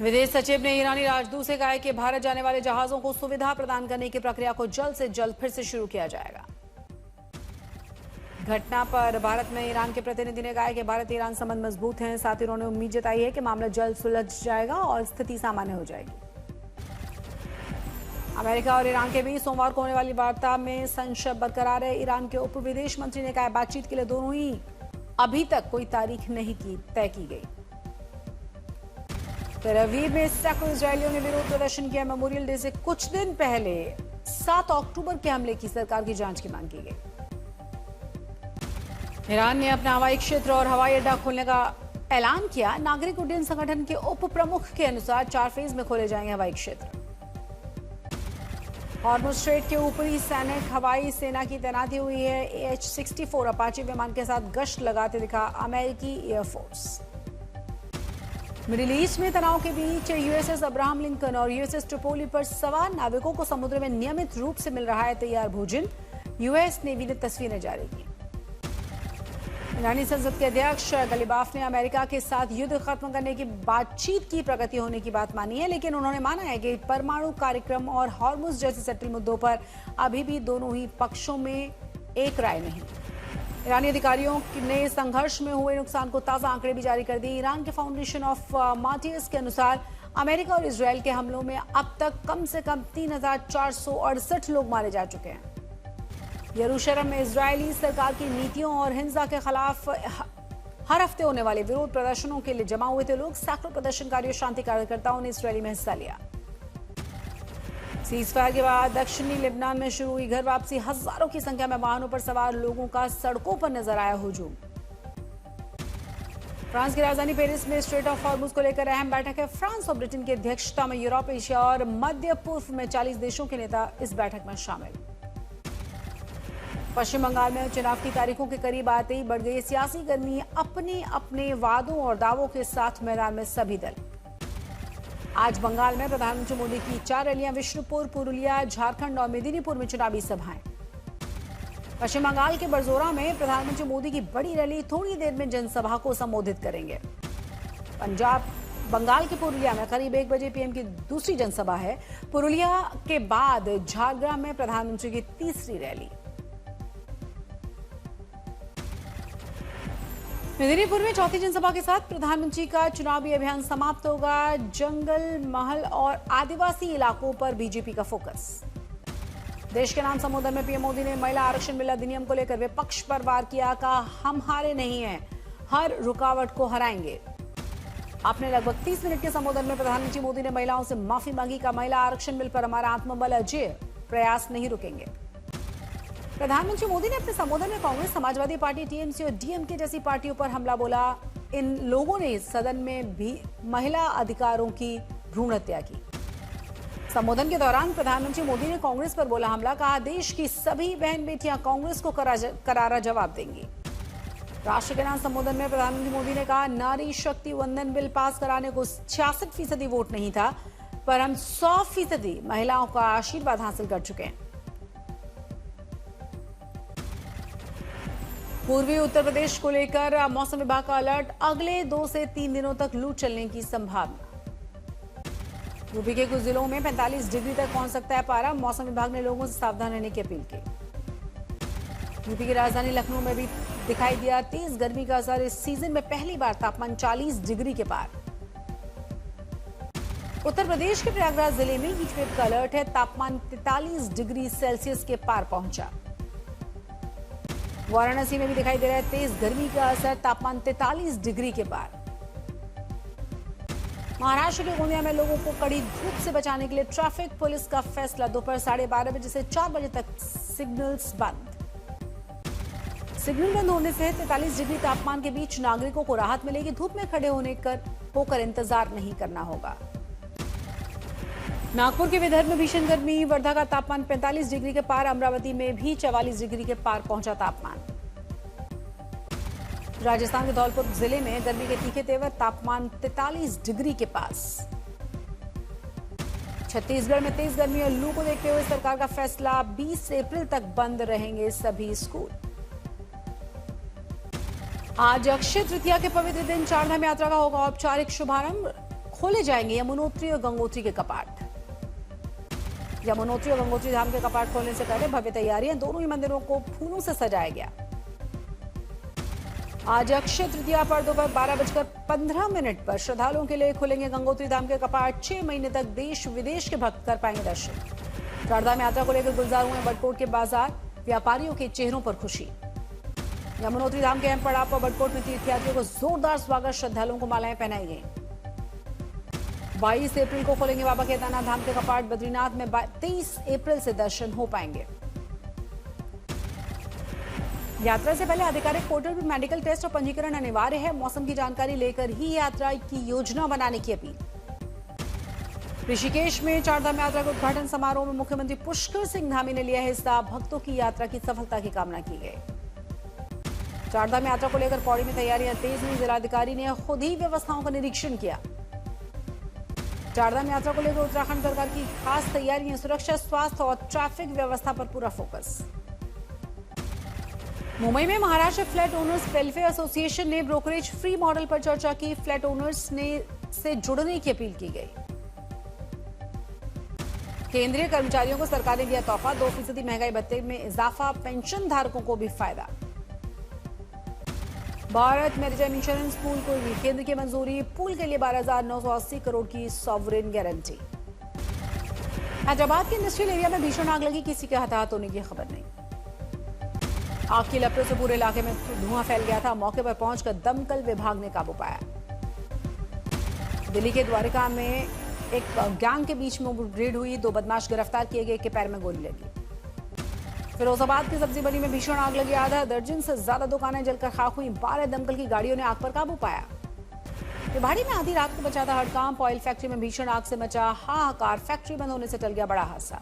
विदेश सचिव ने ईरानी राजदूत से कहा है कि भारत जाने वाले जहाजों को सुविधा प्रदान करने की प्रक्रिया को जल्द से जल्द फिर से शुरू किया जाएगा। घटना पर भारत में ईरान के प्रतिनिधि ने कहा है कि भारत ईरान संबंध मजबूत हैं। साथ ही उन्होंने उम्मीद जताई है कि मामला जल्द सुलझ जाएगा और स्थिति सामान्य हो जाएगी। अमेरिका और ईरान के बीच सोमवार को होने वाली वार्ता में संशय बरकरार है। ईरान के उप विदेश मंत्री ने कहा है बातचीत के लिए दोनों ही अभी तक कोई तारीख नहीं तय की गई। तेल अवीव में सैकड़ों इजरायलियों ने विरोध प्रदर्शन किया। मेमोरियल डे से कुछ दिन पहले 7 अक्टूबर के हमले की सरकार की जांच की मांग की गई। ईरान ने अपना हवाई क्षेत्र और हवाई अड्डा खोलने का ऐलान किया। नागरिक उड्डयन संगठन के उप प्रमुख के अनुसार 4 फेज में खोले जाएंगे हवाई क्षेत्र। हॉर्मुज़ स्ट्रेट के ऊपरी सैनिक हवाई सेना की तैनाती हुई है। AH-64 अपाचे विमान के साथ गश्त लगाते दिखा अमेरिकी एयरफोर्स। मिडिल ईस्ट में तनाव के बीच USS अब्राहम लिंकन और USS ट्रिपोली पर सवार नाविकों को समुद्र में नियमित रूप से मिल रहा है तैयार भोजन। US नेवी ने तस्वीरें जारी की। ईरानी संसद के अध्यक्ष गलीबाफ ने अमेरिका के साथ युद्ध खत्म करने की बातचीत की प्रगति होने की बात मानी है, लेकिन उन्होंने माना है कि परमाणु कार्यक्रम और हॉर्मुज़ जैसे जटिल मुद्दों पर अभी भी दोनों ही पक्षों में एक राय नहीं। ईरानी अधिकारियों ने संघर्ष में हुए नुकसान को ताज़ा आंकड़े भी जारी कर दिए। ईरान के फाउंडेशन ऑफ मार्टियर्स के अनुसार अमेरिका और इजरायल के हमलों में अब तक कम से कम 3,468 लोग मारे जा चुके हैं। यरूशलेम में इजरायली सरकार की नीतियों और हिंसा के खिलाफ हर हफ्ते होने वाले विरोध प्रदर्शनों के लिए जमा हुए थे लोग। सैकड़ों प्रदर्शनकारियों शांति कार्यकर्ताओं ने इजरायली में हिस्सा लिया। सीजफायर के बाद दक्षिणी लेबनान में शुरू हुई घर वापसी। हजारों की संख्या में वाहनों पर सवार लोगों का सड़कों पर नजर आया हुजूम। फ्रांस की राजधानी पेरिस में स्ट्रेट ऑफ हॉर्मुज़ को लेकर अहम बैठक है। फ्रांस और ब्रिटेन की अध्यक्षता में यूरोप, एशिया और मध्य पूर्व में 40 देशों के नेता इस बैठक में शामिल। पश्चिम बंगाल में चुनाव की तारीखों के करीब आते ही बढ़ गई सियासी गर्मी। अपने अपने वादों और दावों के साथ मैदान में सभी दल। आज बंगाल में प्रधानमंत्री मोदी की 4 रैलियां, विष्णुपुर, पुरुलिया, झारखंड और मेदिनीपुर में चुनावी सभाएं। पश्चिम बंगाल के बरजोरा में प्रधानमंत्री मोदी की बड़ी रैली थोड़ी देर में जनसभा को संबोधित करेंगे। बंगाल के पुरुलिया में करीब 1 बजे PM की दूसरी जनसभा है। पुरुलिया के बाद झारग्राम में प्रधानमंत्री की तीसरी रैली। मेदिनीपुर में चौथी जनसभा के साथ प्रधानमंत्री का चुनावी अभियान समाप्त होगा। जंगल, महल और आदिवासी इलाकों पर बीजेपी का फोकस। देश के नाम संबोधन में PM मोदी ने महिला आरक्षण बिल अधिनियम को लेकर विपक्ष पर वार किया। कहा हम हारे नहीं हैं, हर रुकावट को हराएंगे। अपने लगभग 30 मिनट के संबोधन में प्रधानमंत्री मोदी ने महिलाओं से माफी मांगी। का महिला आरक्षण बिल पर हमारा आत्मबल अजेय, प्रयास नहीं रुकेंगे। प्रधानमंत्री मोदी ने अपने संबोधन में कांग्रेस, समाजवादी पार्टी, TMC और DMK जैसी पार्टियों पर हमला बोला। इन लोगों ने सदन में भी महिला अधिकारों की भ्रूण हत्या की। संबोधन के दौरान प्रधानमंत्री मोदी ने कांग्रेस पर बोला हमला। कहा देश की सभी बहन बेटियां कांग्रेस को करारा जवाब देंगी। राष्ट्र के नाम संबोधन में प्रधानमंत्री मोदी ने कहा नारी शक्ति वंदन बिल पास कराने को 66% वोट नहीं था, पर हम 100% महिलाओं का आशीर्वाद हासिल कर चुके हैं। पूर्वी उत्तर प्रदेश को लेकर मौसम विभाग का अलर्ट। अगले 2 से 3 दिनों तक लू चलने की संभावना। यूपी के कुछ जिलों में 45 डिग्री तक पहुंच सकता है पारा। मौसम विभाग ने लोगों से सावधान रहने की अपील की। यूपी की राजधानी लखनऊ में भी दिखाई दिया तेज गर्मी का असर। इस सीजन में पहली बार तापमान 40 डिग्री के पार। उत्तर प्रदेश के प्रयागराज जिले में हीट वेव का अलर्ट है। तापमान 43 डिग्री सेल्सियस के पार पहुंचा। वाराणसी में भी दिखाई दे रहा है तेज गर्मी का असर। तापमान 43 डिग्री के पार। महाराष्ट्र के गोंदिया में लोगों को कड़ी धूप से बचाने के लिए ट्रैफिक पुलिस का फैसला। दोपहर 12:30 बजे से 4 बजे तक सिग्नल्स बंद। सिग्नल बंद होने से 43 डिग्री तापमान के बीच नागरिकों को राहत मिलेगी। धूप में खड़े होकर इंतजार नहीं करना होगा। नागपुर के विदर्भ में भीषण गर्मी। वर्धा का तापमान 45 डिग्री के पार। अमरावती में भी 44 डिग्री के पार पहुंचा तापमान। राजस्थान के धौलपुर जिले में गर्मी के तीखे तेवर। तापमान 43 डिग्री के पास। छत्तीसगढ़ में तेज गर्मी और लू को देखते हुए सरकार का फैसला। 20 अप्रैल तक बंद रहेंगे सभी स्कूल। आज अक्षय तृतीया के पवित्र दिन चारधाम यात्रा का होगा औपचारिक शुभारंभ। खोले जाएंगे यमुनोत्री और गंगोत्री के कपाट। यमुनोत्री और गंगोत्री धाम के कपाट खोलने से पहले भव्य तैयारियां, दोनों ही मंदिरों को फूलों से सजाया गया। आज अक्षय तृतीया पर दोपहर 12:15 पर श्रद्धालुओं के लिए खुलेंगे गंगोत्री धाम के कपाट। 6 महीने तक देश विदेश के भक्त कर पाएंगे दर्शन। चारधाम यात्रा को लेकर गुलजार हुए बटकोट के बाजार, व्यापारियों के चेहरों पर खुशी। यमुनोत्री धाम के अहम पड़ाव पर बटकोट में तीर्थयात्रियों को जोरदार स्वागत, श्रद्धालुओं को मालाएं पहनाई गई। 22 अप्रैल को खोलेंगे बाबा केदारनाथ धाम के कपाट। बद्रीनाथ में 23 अप्रैल से दर्शन हो पाएंगे। यात्रा से पहले आधिकारिक पोर्टल पर मेडिकल टेस्ट और पंजीकरण अनिवार्य है। मौसम की जानकारी लेकर ही यात्रा की योजना बनाने की अपील। ऋषिकेश में चारधाम यात्रा के उद्घाटन समारोह में मुख्यमंत्री पुष्कर सिंह धामी ने लिया हिस्सा। भक्तों की यात्रा की सफलता की कामना की गई। चारधाम यात्रा को लेकर पौड़ी में तैयारियां तेज हुई। जिलाधिकारी ने खुद ही व्यवस्थाओं का निरीक्षण किया। चारधाम यात्रा को लेकर उत्तराखंड सरकार की खास तैयारियां, सुरक्षा, स्वास्थ्य और ट्रैफिक व्यवस्था पर पूरा फोकस। मुंबई में Maharashtra flat owners welfare association ने ब्रोकरेज फ्री मॉडल पर चर्चा की। फ्लैट ओनर्स से जुड़ने की अपील की गई। केंद्रीय कर्मचारियों को सरकार ने दिया तोहफा। 2% महंगाई भत्ते में इजाफा, पेंशन धारकों को भी फायदा। भारत मैरीटाइम इंश्योरेंस पूल को भी केंद्र की मंजूरी। पूल के लिए 12,980 करोड़ की सॉवरेन गारंटी। हैदराबाद के इंडस्ट्रियल एरिया में भीषण आग लगी, किसी के हताहत होने की खबर नहीं। आग की लपटों से पूरे इलाके में धुआं फैल गया था। मौके पर पहुंचकर दमकल विभाग ने काबू पाया। दिल्ली के द्वारका में एक गैंग के बीच में रेड हुई। 2 बदमाश गिरफ्तार किए गए, के पैर में गोली लगी। फिरोजाबाद की सब्जी मंडी में भीषण आग लगी। आधा दर्जन से ज्यादा दुकानें जलकर खाक हुई। 12 दमकल की गाड़ियों ने आग पर काबू पाया। भिवाड़ी में आधी रात को मचा था हड़कंप। ऑयल फैक्ट्री में भीषण आग से मचा हाहाकार। फैक्ट्री बंद होने से टल गया बड़ा हादसा।